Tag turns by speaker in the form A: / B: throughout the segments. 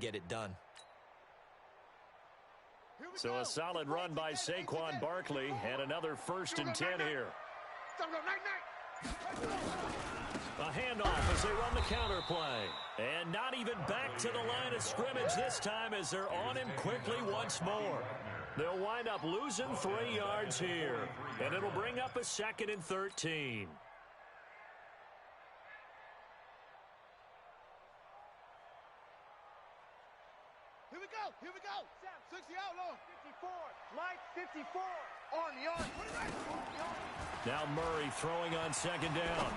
A: get it done.
B: So a solid run by Saquon Barkley and another 1st and 10 here. A handoff as they run the counter play. And not even back to the line of scrimmage this time as they're on him quickly once more. They'll wind up losing 3 yards here. And it'll bring up a 2nd and 13.
C: Here we go. 60 out, low. 54. Mike, 54. On the arm.
B: Now Murray throwing on 2nd down.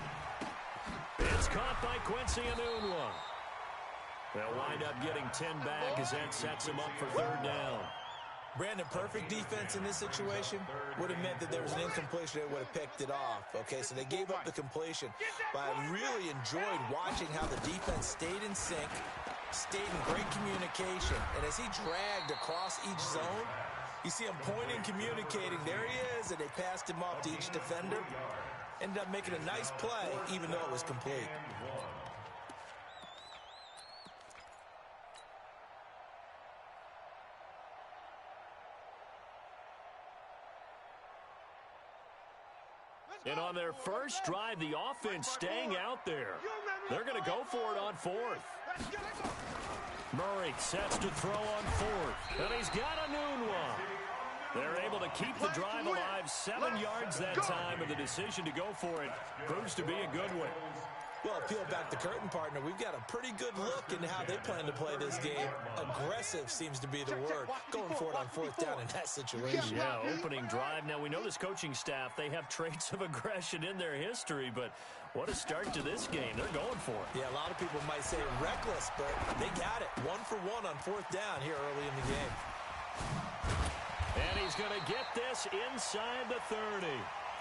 B: It's caught by Quincy Enunwa. They'll wind up getting 10 back as that sets him up for 3rd down.
A: Brandon, perfect defense in this situation would have meant that there was an incompletion that would have picked it off. Okay, so they gave up the completion. But I really enjoyed watching how the defense stayed in sync, stayed in great communication. And as he dragged across each zone, you see him pointing, communicating. There he is, and they passed him off to each defender. Ended up making a nice play, even though it was complete.
B: And on their first drive, the offense staying out there. They're going to go for it on 4th. Murray sets to throw on 4th. And he's got Enunwa. They're able to keep the drive alive 7 yards that time, and the decision to go for it proves to be a good one.
A: Well, peel back the curtain, partner. We've got a pretty good look into how they plan to play this game. Aggressive seems to be the word. Going for it on 4th down in that situation.
B: Yeah, opening drive. Now, we know this coaching staff, they have traits of aggression in their history, but what a start to this game. They're going for it.
A: Yeah, a lot of people might say reckless, but they got it. 1 for 1 on 4th down here early in the game.
B: And he's going to get this inside the 30.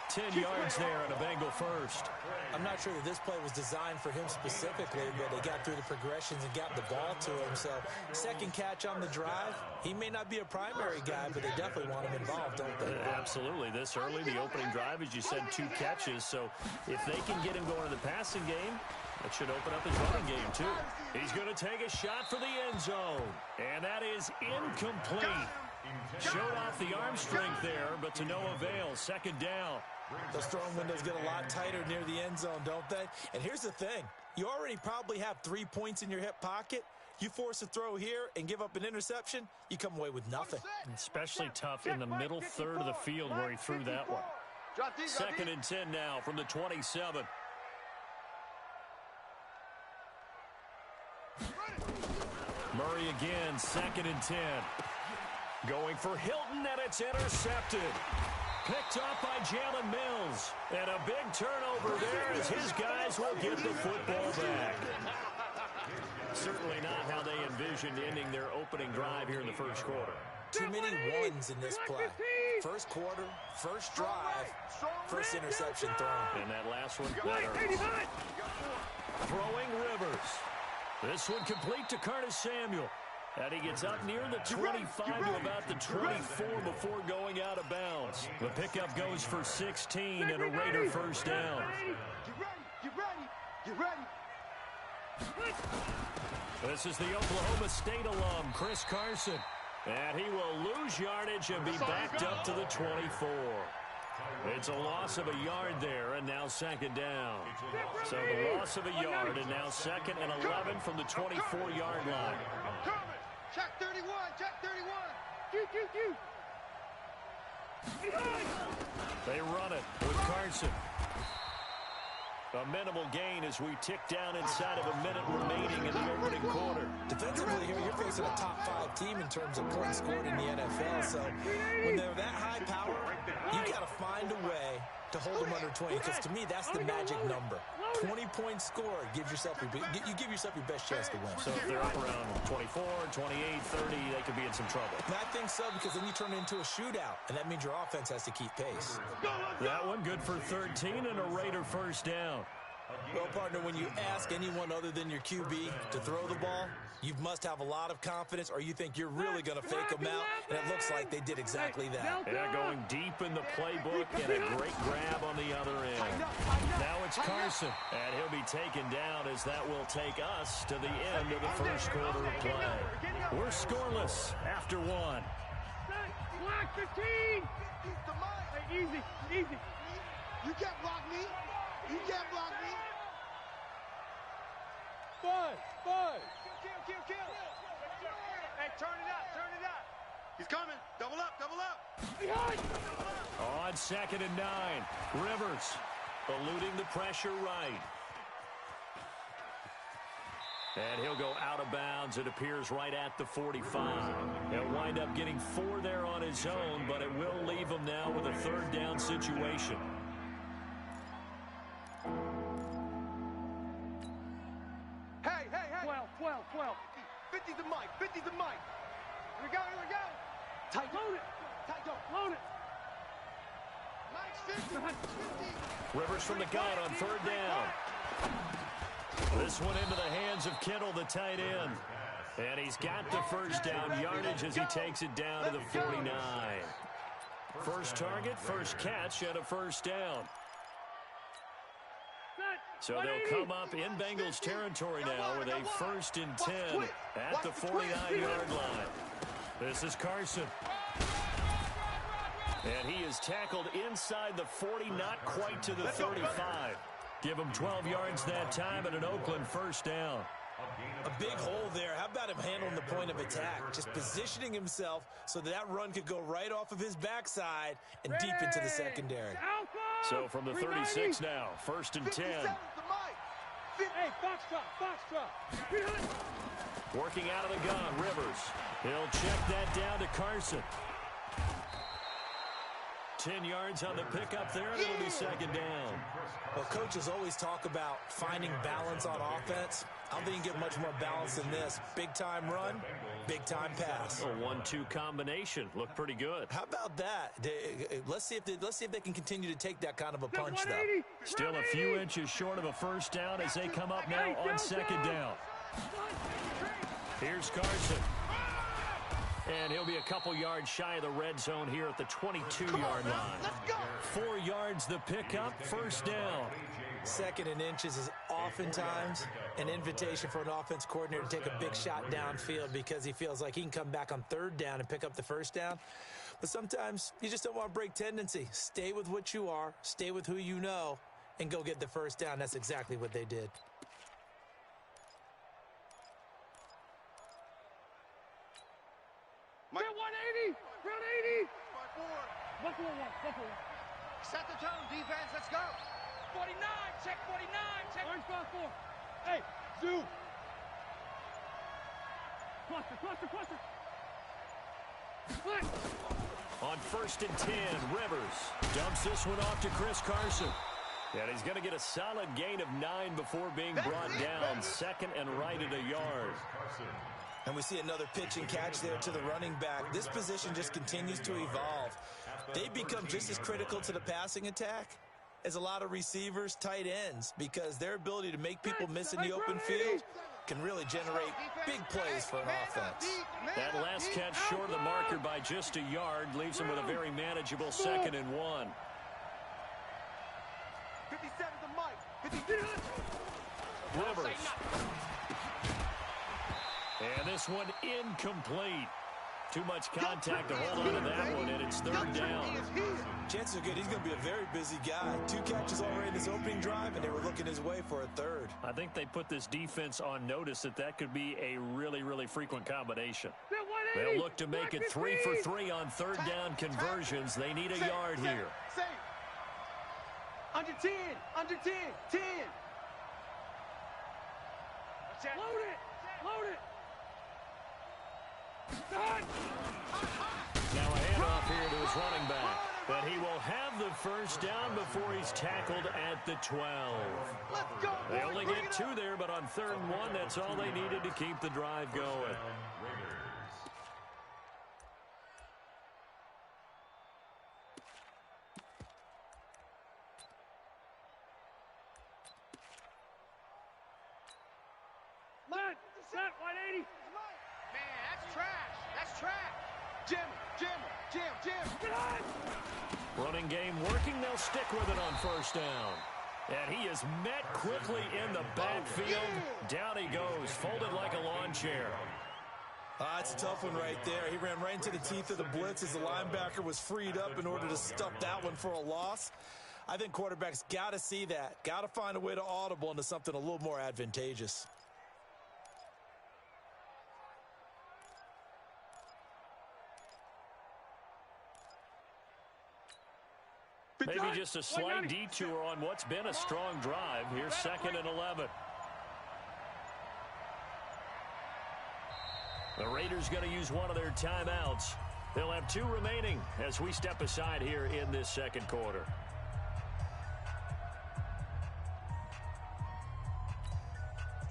B: 10 yards there on a Bengal first.
A: I'm not sure that this play was designed for him specifically, but they got through the progressions and got the ball to him. So, 2nd catch on the drive. He may not be a primary guy, but they definitely want him involved, don't they?
B: Absolutely. This early, the opening drive, as you said, 2 catches. So, if they can get him going in the passing game, that should open up his running game, too. He's going to take a shot for the end zone. And that is incomplete. Showed off the arm strength there, but to no avail. 2nd down.
A: Those throwing windows get a lot tighter near the end zone, don't they? And here's the thing. You already probably have 3 points in your hip pocket. You force a throw here and give up an interception, you come away with nothing.
B: Especially tough in the middle third of the field where he threw that one. 2nd and 10 now from the 27. Murray again, 2nd and 10. Going for Hilton, and it's intercepted. Picked up by Jalen Mills. And a big turnover there as his guys will get the football back. Certainly not how they envisioned ending their opening drive here in the first quarter.
A: Too many ones in this play. First quarter, first drive, first interception thrown.
B: And that last one, better. Throwing Rivers. This one complete to Curtis Samuel. And he gets up near the 25 to about the 24 before going out of bounds. The pickup goes for 16 and a Raider 1st down.
C: Get ready.
B: This is the Oklahoma State alum, Chris Carson. And he will lose yardage and be backed up to the 24. It's a loss of a yard there, and now 2nd down. So the loss of a yard, and now 2nd and 11 from the 24-yard line.
C: Check 31.
B: They run it with Carson. A minimal gain as we tick down inside of a minute remaining in the opening quarter.
A: Defensively here, you're facing a top 5 team in terms of points scored in the NFL. So when they're that high power, you got to find a way to hold them under 20. Because to me, that's the magic number. 20 points scored. You give yourself your best chance to win.
B: So if they're up around 24, 28, 30, they could be in some trouble.
A: And I think so, because then you turn it into a shootout, and that means your offense has to keep pace.
B: That one good for 13 and a Raider 1st down.
A: Well, partner, when you ask anyone other than your QB to throw the ball, you must have a lot of confidence or you think you're really going to fake them out, and it looks like they did exactly that.
B: Yeah, going deep in the playbook and a great grab on the other end. Now it's Carson, and he'll be taken down as that will take us to the end of the first quarter of play. We're scoreless after one.
C: Block 15! Hey, easy, easy. You can't block me. You can't block me. Five. Kill. Hey, turn it up. He's coming. Double up. Behind.
B: On 2nd and 9, Rivers eluding the pressure right. And he'll go out of bounds, it appears, right at the 45. He'll wind up getting 4 there on his own, but it will leave him now with a 3rd down situation.
C: Hey. 12. 50's the mic. Here we go. Tight. Load it. Mike's 50.
B: Rivers from the gun on 3rd down. This one into the hands of Kittle, the tight end. And he's got the 1st down yardage as he takes it down to the 49. First target, first catch, and a 1st down. So they'll come up in Bengals territory now with a 1st and 10 at the 49-yard line. This is Carson. And he is tackled inside the 40, not quite to the 35. Give him 12 yards that time and an Oakland 1st down.
A: A big hole there. How about him handling the point of attack? Just positioning himself so that run could go right off of his backside and deep into the secondary.
B: So from the 36 now, 1st and 10.
C: Hey, foxtrot.
B: Working out of the gun, Rivers. He'll check that down to Carson. 10 yards on the pickup there, and it'll be 2nd down.
A: Well, coaches always talk about finding balance on offense. I don't think you can get much more balance than this. Big-time run, big-time pass.
B: A 1-2 combination. Looked pretty good.
A: How about that? Let's see if they can continue to take that kind of a punch, though.
B: Still a few inches short of a 1st down as they come up now on 2nd down. Here's Carson. And he'll be a couple yards shy of the red zone here at the 22-yard line. 4 yards the pickup, 1st down.
A: 2nd and inches is oftentimes an invitation for an offense coordinator to take a big shot downfield because he feels like he can come back on 3rd down and pick up the 1st down. But sometimes you just don't want to break tendency. Stay with what you are, stay with who you know, and go get the 1st down. That's exactly what they did.
C: Mike. 180. Buckle one. Set the tone, defense. Let's go. 49. Check 49. Orange 4. Hey, zoom. Cluster.
B: On 1st and 10, Rivers dumps this one off to Chris Carson. And he's going to get a solid gain of 9 before being brought down. 2nd and right at a yard.
A: And we see another pitch and catch there to the running back. This position just continues to evolve. They become just as critical to the passing attack as a lot of receivers, tight ends, because their ability to make people miss in the open field can really generate big plays for an offense.
B: That last catch short of the marker by just a yard leaves him with a very manageable 2nd and 1.
C: 57 the mic.
B: Rivers. And this one incomplete. Too much contact to hold on to that one, and it's 3rd down.
A: Chances are good he's going to be a very busy guy. 2 catches already in his opening drive, and they were looking his way for a 3rd.
B: I think they put this defense on notice that could be a really, really frequent combination. They'll look to make it 3 for 3 on 3rd down conversions. They need a yard here.
C: Under 10. 10. Load it.
B: Now a handoff here to his running back. But he will have the 1st down before he's tackled at the 12. They only get 2 there, but on 3rd and 1, that's all they needed to keep the drive going.
C: Jam, jam.
B: Running game working. They'll stick with it on first down. And he is met quickly in the backfield. Down he goes, folded like a lawn chair.
A: That's a tough one right there. He ran right into the teeth of the blitz as the linebacker was freed up in order to stuff that one for a loss. I think quarterbacks got to see that. Got to find a way to audible into something a little more advantageous.
B: Maybe just a slight detour on what's been a strong drive. Here's 2nd and 11. The Raiders going to use one of their timeouts. They'll have 2 remaining as we step aside here in this second quarter.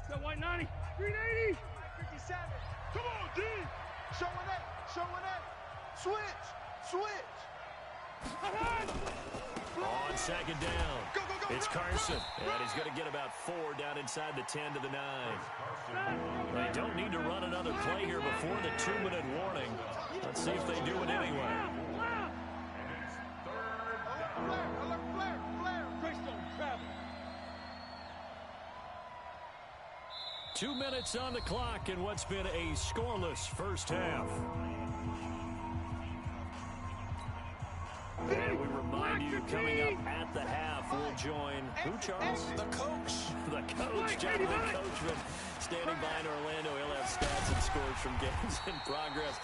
C: Got white 90. 380. 57. Come on, D. Showing it. Switch.
B: On 2nd down, it's Carson, and he's going to get about 4 down inside the 10 to the 9. They don't need to run another play here before the 2-minute warning. Let's see if they do it anyway.
C: Flare.
B: 2 minutes on the clock in what's been a scoreless first half. And we remind you, coming up at the half, we'll join who, Charles?
A: The coach.
B: The coach, Jonathan Coachman, standing by in Orlando. He'll have stats and scores from games in progress,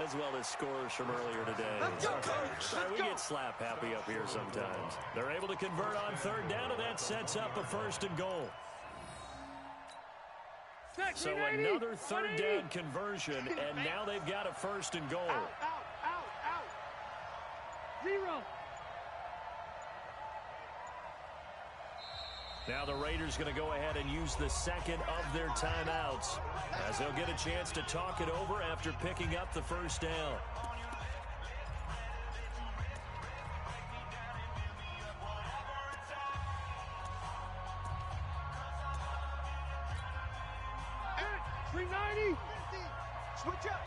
B: as well as scores from earlier today.
A: Let's go, coach.
B: We get slap happy up here sometimes. They're able to convert on 3rd down, and that sets up a 1st and goal. So another 3rd down conversion, and now they've got a 1st and goal.
C: Out. 0.
B: Now the Raiders going to go ahead and use the 2nd of their timeouts, as they'll get a chance to talk it over after picking up the 1st down.
C: At 390. Switch up.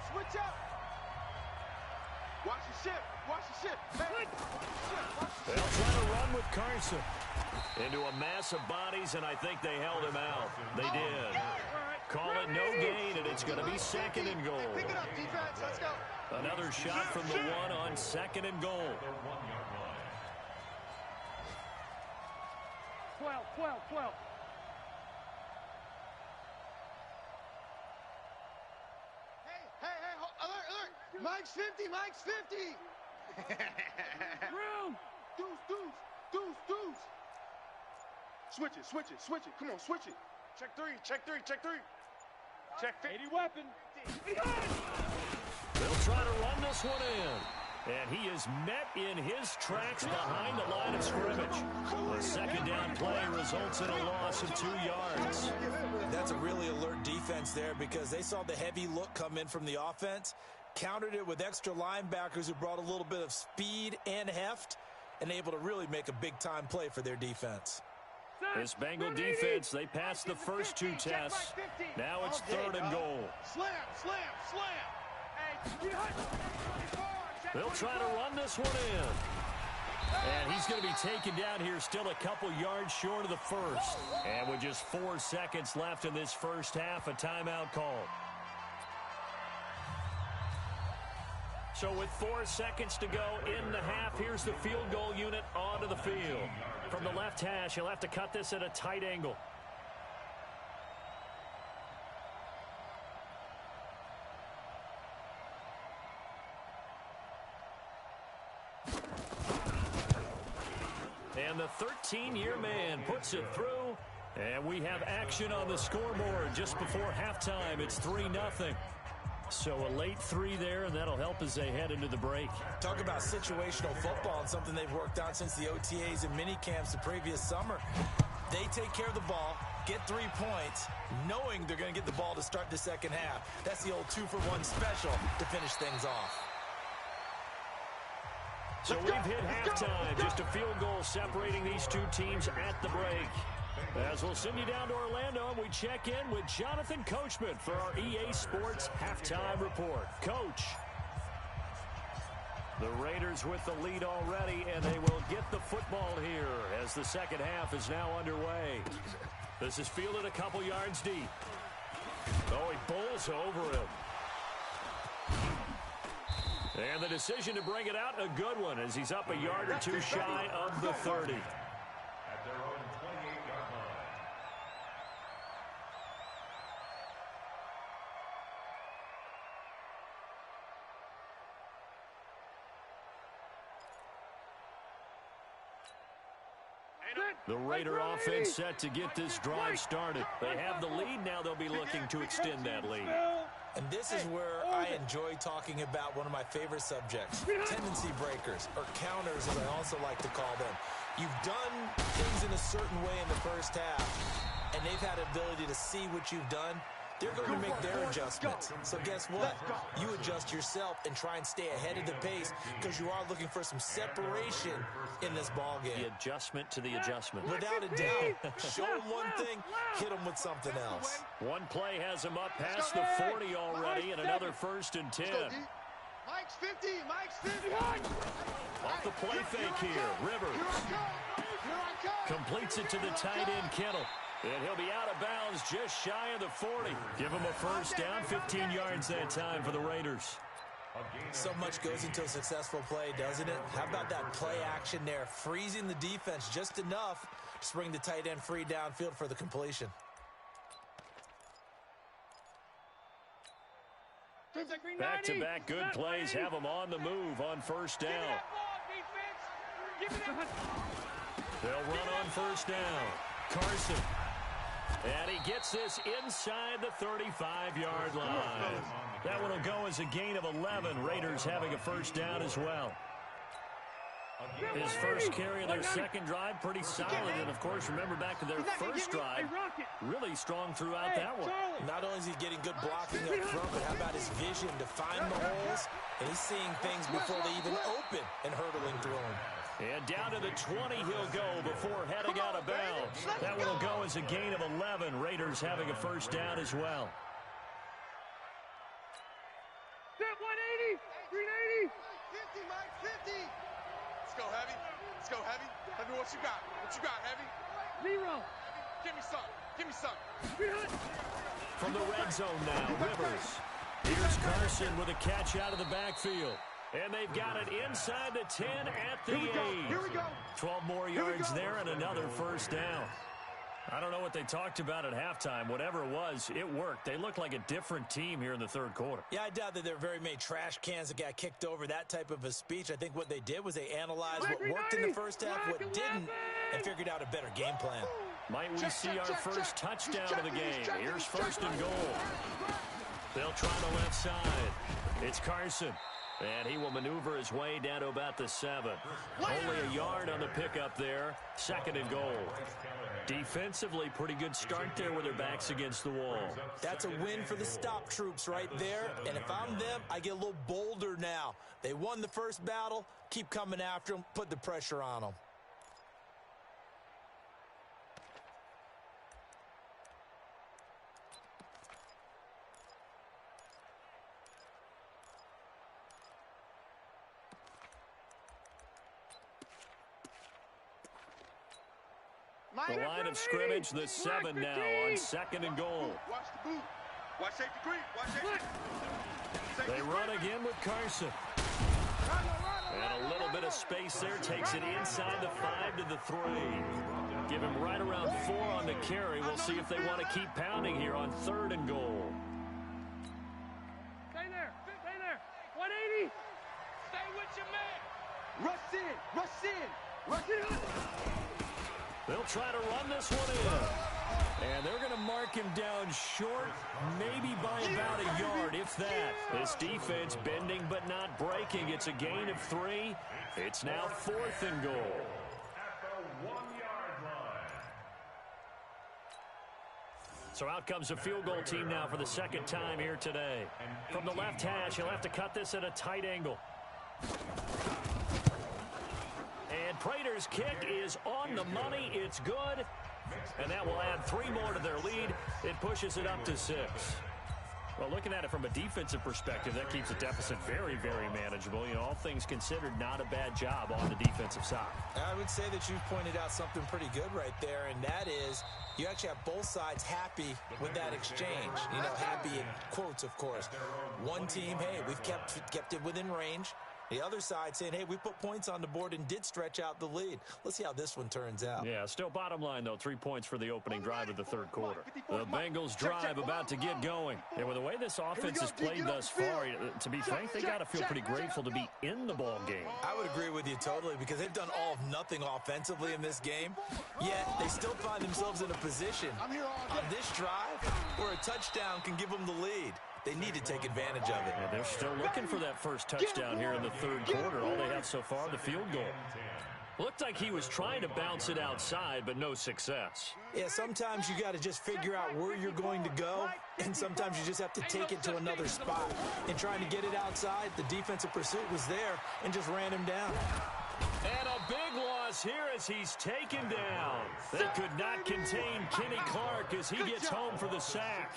C: Watch the ship.
B: They'll try to run with Carson into a mass of bodies, and I think they held him out. They did. Call it no gain, and it's going to be 2nd and goal.
C: Pick it up, defense. Let's go.
B: Another shot from the 1 on 2nd and goal.
C: 12. Hey, alert. Mike's 50. Room. Deuce. Switch it. Come on, switch it. Check three. Check 50. 80 weapon.
B: They'll try to run this one in. And he is met in his tracks behind the line of scrimmage. The 2nd down play results in a loss of 2 yards.
A: That's a really alert defense there because they saw the heavy look come in from the offense, countered it with extra linebackers who brought a little bit of speed and heft, and able to really make a big-time play for their defense.
B: This Bengal defense, they passed the first 2 tests. Now it's 3rd and goal.
C: Slam.
B: They'll try to run this one in. And he's going to be taken down here, still a couple yards short of the 1st. And with just 4 seconds left in this first half, a timeout call. So with 4 seconds to go in the half, here's the field goal unit onto the field. From the left hash, he'll have to cut this at a tight angle. And the 13-year man puts it through. And we have action on the scoreboard just before halftime. It's 3-0. So a late 3 there, and that'll help as they head into the break.
A: Talk about situational football and something they've worked on since the OTAs and mini camps the previous summer. They take care of the ball, get 3 points, knowing they're going to get the ball to start the second half. That's the old 2-for-1 special to finish things off.
B: So we've hit halftime, just a field goal separating these 2 teams at the break. As we'll send you down to Orlando, and we check in with Jonathan Coachman for our EA Sports Halftime Report. Coach. The Raiders with the lead already, and they will get the football here as the second half is now underway. This is fielded a couple yards deep. Oh, he bowls over him. And the decision to bring it out, a good one, as he's up a yard or two shy of the 30.
D: At their own 28-yard line.
B: The Raider offense set to get this drive started. They have the lead. Now they'll be looking to extend that lead.
A: And this is where I enjoy talking about one of my favorite subjects, tendency breakers, or counters, as I also like to call them. You've done things in a certain way in the first half, and they've had the ability to see what you've done. They're going to make their adjustments. So guess what? You adjust yourself and try and stay ahead of the pace because you are looking for some separation in this ball game.
B: The adjustment to the adjustment.
A: Without a doubt. Show them one thing, hit them with something else.
B: One play has him up past the 40 already, and another 1st and 10.
C: Mike's 50. Mike's 50.
B: Off the play fake here. Rivers completes it to the tight end, Kittle. And he'll be out of bounds just shy of the 40. Give him a first down, 15 yards that time for the Raiders.
A: So much goes into a successful play, doesn't it? How about that play action there, freezing the defense just enough to bring the tight end free downfield for the completion.
B: Back-to-back good plays have them on the move on first down. They'll run on first down. Carson. And he gets this inside the 35-yard line. That one will go as a gain of 11. Raiders having a first down as well. His first carry of their second drive, pretty solid. And, of course, remember back to their first drive, really strong throughout that one.
A: Not only is he getting good blocking up front, but how about his vision to find the holes? And he's seeing things before they even open and hurtling through them.
B: And down to the 20 he'll go before heading out of bounds. That one will go as a gain of 11. Raiders having a first down as well.
C: 180, 380. 50, Mike, 50. Let's go, Heavy. Let's go, Heavy. Let me what you got. What you got, Heavy? 0. Give me some. Give me some.
B: From the red zone now, Rivers. Here's Carson with a catch out of the backfield. And they've got it inside the 10 at the 8.
C: Here we go.
B: 12 more yards there and another first down. I don't know what they talked about at halftime. Whatever it was, it worked. They looked like a different team here in the third quarter.
A: Yeah, I doubt that there are very many trash cans that got kicked over, that type of a speech. I think what they did was they analyzed what worked in the first half, what didn't, and figured out a better game plan.
B: Might we see our first touchdown of the game? Here's first and goal. They'll try the left side. It's Carson. And he will maneuver his way down to about the 7. Only a yard on the pickup there. Second and goal. Defensively, pretty good start there with their backs against the wall.
A: That's a win for the stop troops right there. And if I'm them, I get a little bolder now. They won the first battle. Keep coming after them. Put the pressure on them.
B: The line of scrimmage, the 7 now on second and goal.
C: Watch the boot. Watch safety green. Watch safety.
B: They run again with Carson. And a little bit of space there takes it inside the 5 to the 3. Give him right around 4 on the carry. We'll see if they want to keep pounding here on third and goal.
C: Stay there. Stay there. 180. Stay with your man. Rush in. Rush in. Rush in.
B: They'll try to run this one in. And they're going to mark him down short, maybe by about a yard, if that. This defense bending but not breaking. It's a gain of 3. It's now 4th and goal.
D: At the 1-yard line.
B: So out comes the field goal team now for the second time here today. From the left hash, he'll have to cut this at a tight angle. And Prater's kick is on the money. It's good. And that will add 3 more to their lead. It pushes it up to 6. Well, looking at it from a defensive perspective, that keeps the deficit very, very manageable. You know, all things considered, not a bad job on the defensive side.
A: I would say that you've pointed out something pretty good right there, and that is you actually have both sides happy with that exchange. You know, happy in quotes, of course. One team, hey, we've kept it within range. The other side saying, hey, we put points on the board and did stretch out the lead. Let's see how this one turns out.
B: Yeah, still bottom line, though, 3 points for the opening drive of the third quarter. The Bengals drive about to get going. And with the way this offense has played thus far, to be frank, they got to feel pretty grateful to be in the ball game.
A: I would agree with you totally because they've done all of nothing offensively in this game, yet they still find themselves in a position on this drive where a touchdown can give them the lead. They need to take advantage of it.
B: Yeah, they're still looking for that first touchdown here in the third quarter. All they have so far, the field goal. Looked like he was trying to bounce it outside, but no success.
A: Yeah, sometimes you got to just figure out where you're going to go, and sometimes you just have to take it to another spot. In trying to get it outside, the defensive pursuit was there and just ran him down.
B: And a big loss here as he's taken down. They could not contain Kenny Clark as he gets home for the sack.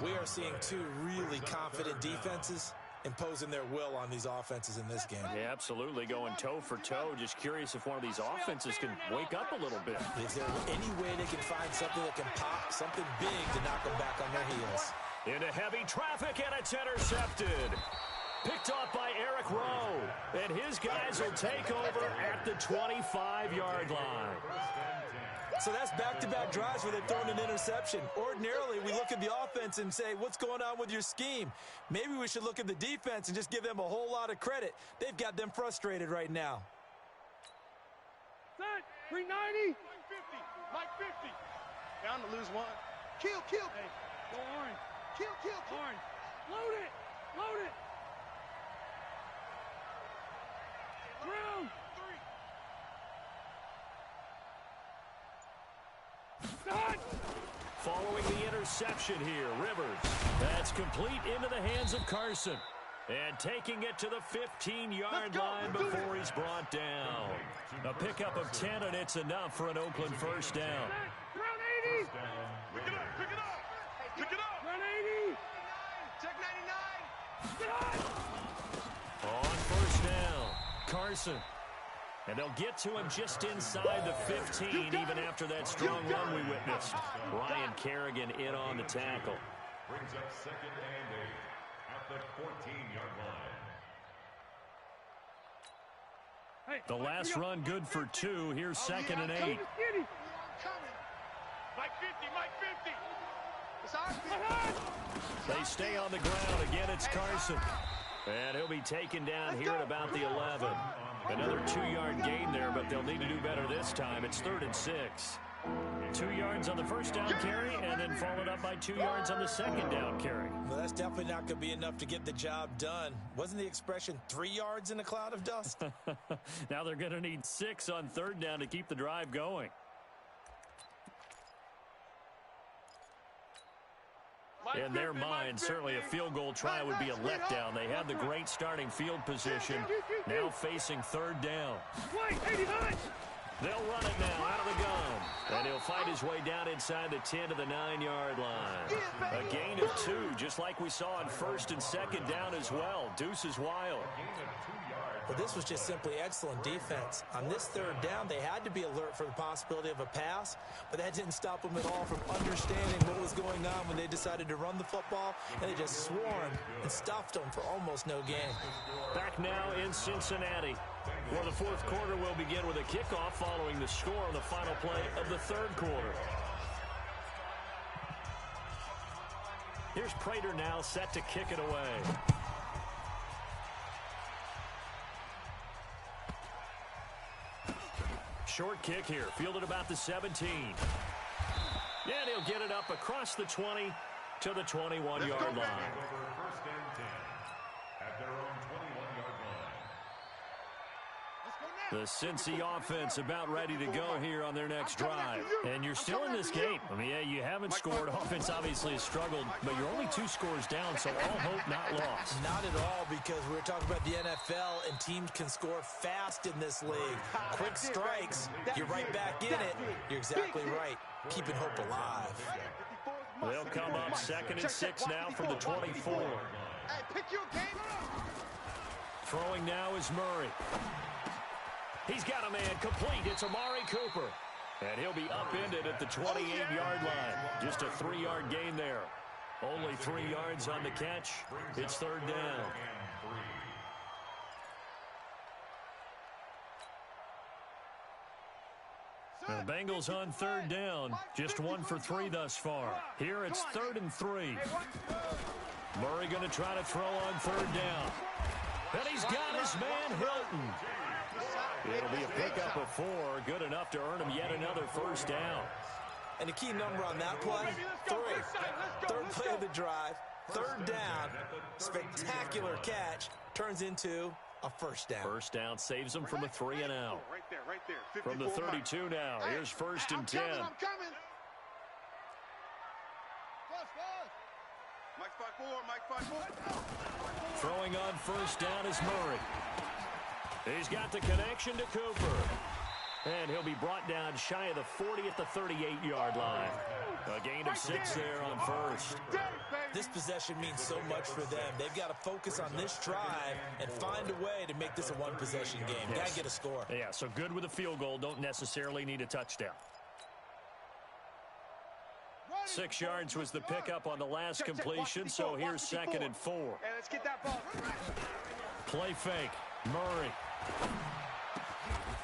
A: We are seeing two really confident defenses imposing their will on these offenses in this game.
B: Yeah, absolutely, going toe for toe. Just curious if one of these offenses can wake up a little bit.
A: Is there any way they can find something that can pop, something big to knock them back on their heels?
B: Into heavy traffic, and it's intercepted. Picked off by Eric Rowe, and his guys will take over at the 25-yard line.
A: So that's back-to-back drives where they've thrown an interception. Ordinarily, we look at the offense and say, what's going on with your scheme? Maybe we should look at the defense and just give them a whole lot of credit. They've got them frustrated right now.
C: Set, 390. Mike 50. Down to lose one. Kill. Hey, go orange. Kill. Orange. Load it. Ground. 3. Start.
B: Following the interception here, Rivers. That's complete into the hands of Carson. And taking it to the 15-yard line before he's brought down. A pickup of 10, and it's enough for an Oakland first down.
C: Ground 80. Pick it up. Ground 80. Check 99.
B: On first down, Carson. And they'll get to him just inside the 15, even after that strong run we witnessed. Ryan Kerrigan in on the tackle.
D: Brings up 2nd and 8 at the 14-yard line.
B: The last run good for 2. Here's 2nd and 8.
C: Mike 50. It's our 50.
B: They stay on the ground. Again, it's Carson. And he'll be taken down here at about the 11. Another 2-yard gain there, but they'll need to do better this time. It's 3rd and 6. 2 yards on the first down carry, and then followed up by 2 yards on the second down carry.
A: Well, that's definitely not going to be enough to get the job done. Wasn't the expression 3 yards in a cloud of dust?
B: Now they're going to need 6 on 3rd down to keep the drive going. In their mind, certainly a field goal try would be a letdown. They had the great starting field position, now facing 3rd down. They'll run it now out of the gun, and he'll fight his way down inside the 10 to the 9-yard line. A gain of 2, just like we saw on 1st and 2nd down as well. Deuce is wild.
A: But this was just simply excellent defense. On this 3rd down, they had to be alert for the possibility of a pass, but that didn't stop them at all from understanding what was going on when they decided to run the football, and they just swarmed and stuffed them for almost no gain.
B: Back now in Cincinnati, where the 4th quarter will begin with a kickoff following the score on the final play of the 3rd quarter. Here's Prater now set to kick it away. Short kick here, fielded about the 17. And he'll get it up across the 20 to the 21-yard line.
D: First and 10 at their own 21-yard line.
B: The Cincy offense about ready to go here on their next drive. And you're still in this game. I mean, yeah, you haven't scored. Offense obviously has struggled, but you're only 2 scores down, so all hope not lost.
A: Not at all, because we're talking about the NFL, and teams can score fast in this league. Quick strikes, you're right back in it. You're exactly right. Keeping hope alive.
B: They'll come up 2nd and 6 now from the 24.
C: Hey, pick your game.
B: Throwing now is Murray. He's got a man complete. It's Amari Cooper. And he'll be upended at the 28-yard line. Just a 3-yard gain there. Only 3 yards on the catch. It's 3rd down. The Bengals on 3rd down. Just 1 for 3 thus far. Here it's 3rd and 3. Murray going to try to throw on 3rd down. And he's got his man Hilton. It'll be a pickup of 4. Good enough to earn him yet another 1st down.
A: And the key number on that play, 3. 3rd play of the drive, 3rd down, spectacular catch, turns into a 1st down.
B: 1st down saves him from a 3-and-out.
C: Right there.
B: From the 32 now, here's 1st and 10.
C: I'm coming. Mike 5-4.
B: Throwing on 1st down is Murray. He's got the connection to Cooper. And he'll be brought down shy of the 40 at the 38-yard line. A gain of 6 there on 1st.
A: This possession means so much for them. They've got to focus on this drive and find a way to make this a one-possession game. Got to get a score.
B: Yeah, so good with a field goal. Don't necessarily need a touchdown. 6 yards was the pickup on the last completion, so here's 2nd and 4.
C: Hey, let's get that ball.
B: Play fake. Murray.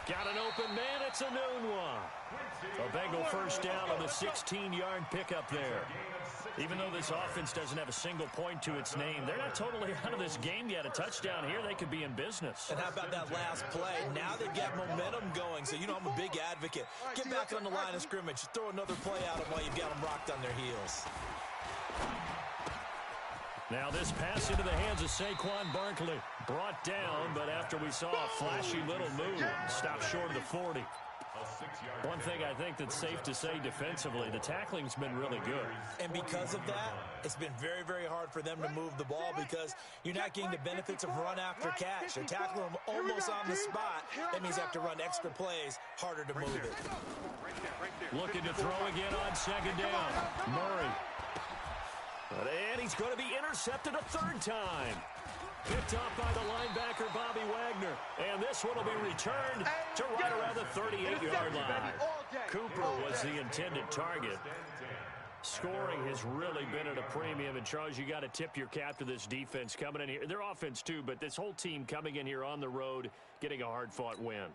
B: Got an open man. It's a noon one. A Bengal 1st down on the 16-yard pickup there. Even though this offense doesn't have a single point to its name, they're not totally out of this game yet. A touchdown here, they could be in business.
A: And how about that last play? Now they've got momentum going, so you know I'm a big advocate. Get back on the line of scrimmage. Throw another play at them while you've got them rocked on their heels.
B: Now this pass into the hands of Saquon Barkley. Brought down, but after we saw a flashy little move, stopped short of the 40. One thing I think that's safe to say defensively, the tackling's been really good.
A: And because of that, it's been very, very hard for them to move the ball because you're not getting the benefits of run after catch. They're tackling them almost on the spot. That means they have to run extra plays, harder to move it.
B: Looking to throw again on 2nd down. Murray. And he's going to be intercepted a 3rd time. Picked off by the linebacker, Bobby Wagner. And this one will be returned to right around the 38-yard line. Cooper was the intended target. Scoring has really been at a premium. And, Charles, you got to tip your cap to this defense coming in here. Their offense, too, but this whole team coming in here on the road, getting a hard-fought win.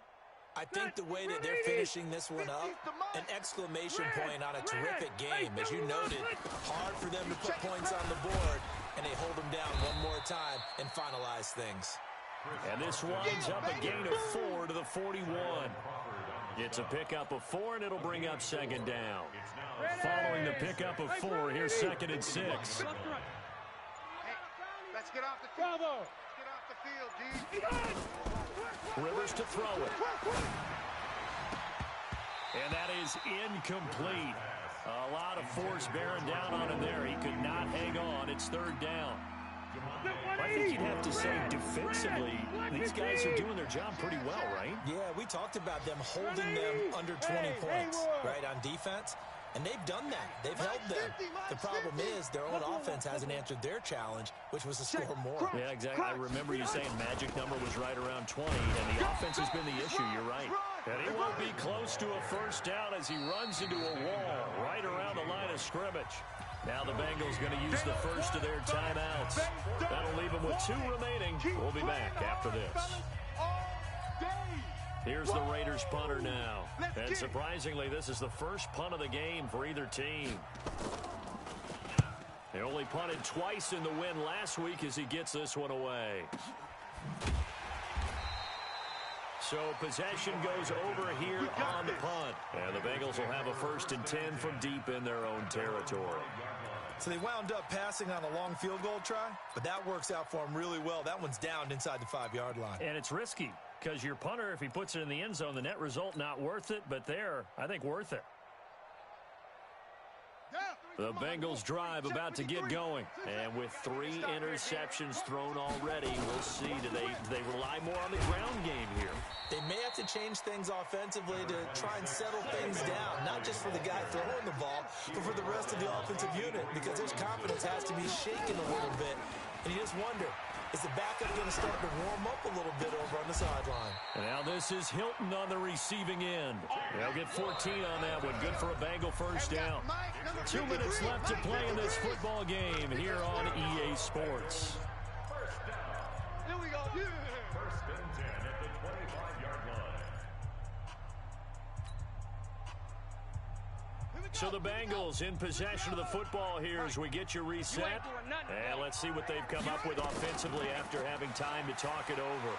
A: I think the way that they're finishing this one up, an exclamation point on a terrific game. As you noted, hard for them to put points on the board, and they hold them down one more time and finalize things.
B: And this winds up a gain of 4 to the 41. It's a pickup of 4, and it'll bring up 2nd down. Following the pickup of 4, here's 2nd and 6.
C: Hey, let's get off the field. Get off the field, D.
B: Rivers to throw it. And that is incomplete. A lot of force bearing down on him there. He could not hang on. It's 3rd down. I think you'd have to say defensively, these guys are doing their job pretty well, right?
A: Yeah, we talked about them holding them under 20 points, right, on defense. And they've done that. They've held them. The problem is their own offense hasn't answered their challenge, which was to score more.
B: Yeah, exactly. I remember you saying magic number was right around 20, and the offense has been the issue. You're right. And he won't be close to a 1st down as he runs into a wall right around the line of scrimmage. Now the Bengals going to use the first of their timeouts. That'll leave them with 2 remaining. We'll be back after this. Here's the Raiders punter now. And surprisingly, this is the first punt of the game for either team. They only punted twice in the win last week as he gets this one away. So possession goes over here on the punt. And the Bengals will have a 1st and 10 from deep in their own territory.
A: So they wound up passing on a long field goal try, but that works out for them really well. That one's down inside the 5-yard line.
B: And it's risky because your punter, if he puts it in the end zone, the net result not worth it, but there, I think worth it.
C: Yeah.
B: The Bengals drive about to get going. And with 3 interceptions thrown already, we'll see. Do they rely more on the ground game here?
A: They may have to change things offensively to try and settle things down, not just for the guy throwing the ball, but for the rest of the offensive unit, because his confidence has to be shaken a little bit. And you just wonder, is the backup going to start to warm up a little bit over on the sideline?
B: And now this is Hilton on the receiving end. They'll get 14 on that one. Good for a Bengal first down. 2 minutes left to play in this football game here on EA Sports.
C: Here we go.
D: First and 10 at the 25-yard line.
B: So the Bengals in possession of the football here as we get you reset. And let's see what they've come up with offensively after having time to talk it over.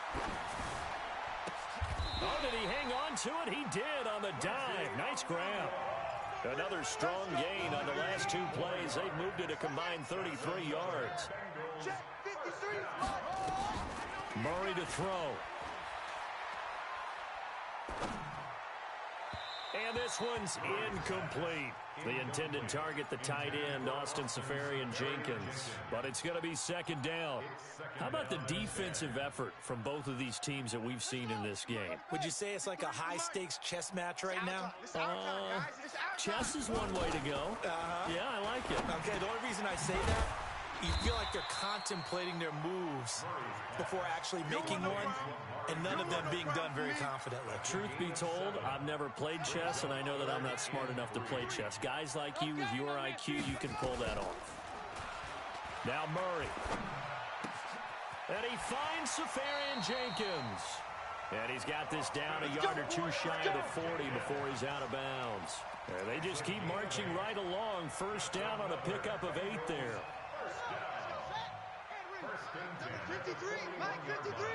B: Oh, did he hang on to it? He did on the dive. Nice grab. Another strong gain on the last 2 plays. They've moved it a combined 33 yards. Murray to throw. And this one's incomplete. The intended target, the tight end, Austin Safarian-Jenkins. But it's going to be second down. How about the defensive effort from both of these teams that we've seen in this game?
A: Would you say it's like a high-stakes chess match right now?
B: Chess is one way to go. Yeah, I like it.
A: Okay, the only reason I say that, you feel like they're contemplating their moves before actually making one, and none of them being done very confidently.
B: Truth be told, I've never played chess, and I know that I'm not smart enough to play chess. Guys like you with your IQ, you can pull that off. Now Murray. And he finds Safarian-Jenkins. And he's got this down a yard or 2 shy of the 40 before he's out of bounds. And they just keep marching right along. First down on a pickup of 8 there.
C: 53, Mike 53.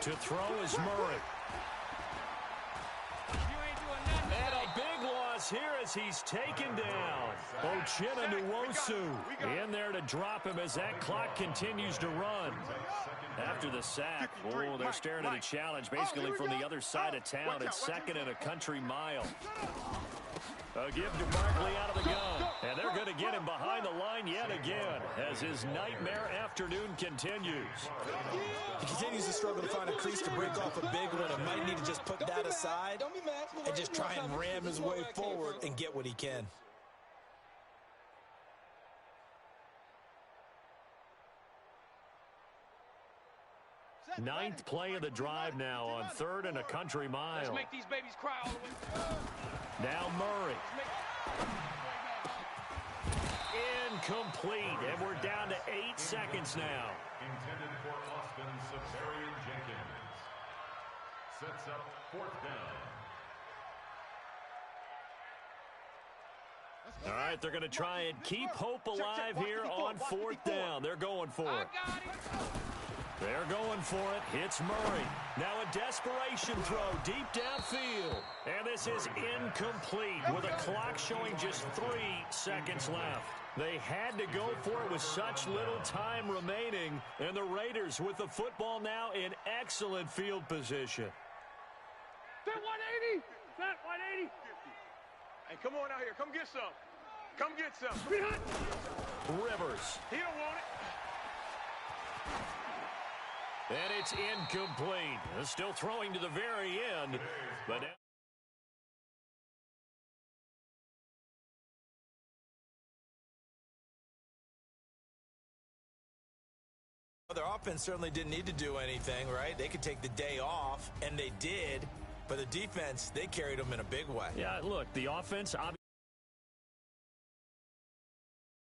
B: To throw is Murray. And a big loss here as he's taken down. Uchenna Nwosu in there to drop him as that clock continues to run. After the sack, oh, they're staring at a challenge basically from the other side of town. It's 2nd and a country mile. A give to Barkley out of the gun. And they're going to get him behind the line yet again as his nightmare afternoon continues.
A: He continues to struggle to find a crease to break off a big one and might need to just put that aside and just try and ram his way forward and get what he can.
B: Ninth play of the drive now on 3rd and a country mile.
C: Let's make these babies cry all the way.
B: Now Murray. Incomplete, and we're down to 8 seconds now.
D: Intended for Austin Safarian-Jenkins. Sets up 4th down.
B: All right, they're going to try and keep hope alive here on 4th down. They're going for it. They're going for it. Hits Murray. Now a desperation throw deep downfield. And this is incomplete with a clock showing just 3 seconds left. They had to go for it with such little time remaining. And the Raiders with the football now in excellent field position.
C: That 180. That 180. Hey, come on out here. Come get some. Come get some.
B: Rivers.
C: He don't want it.
B: And it's incomplete. Still throwing to the very end. But
A: their offense certainly didn't need to do anything, right? They could take the day off, and they did. But the defense, they carried them in a big way.
B: yeah, look, the offense obviously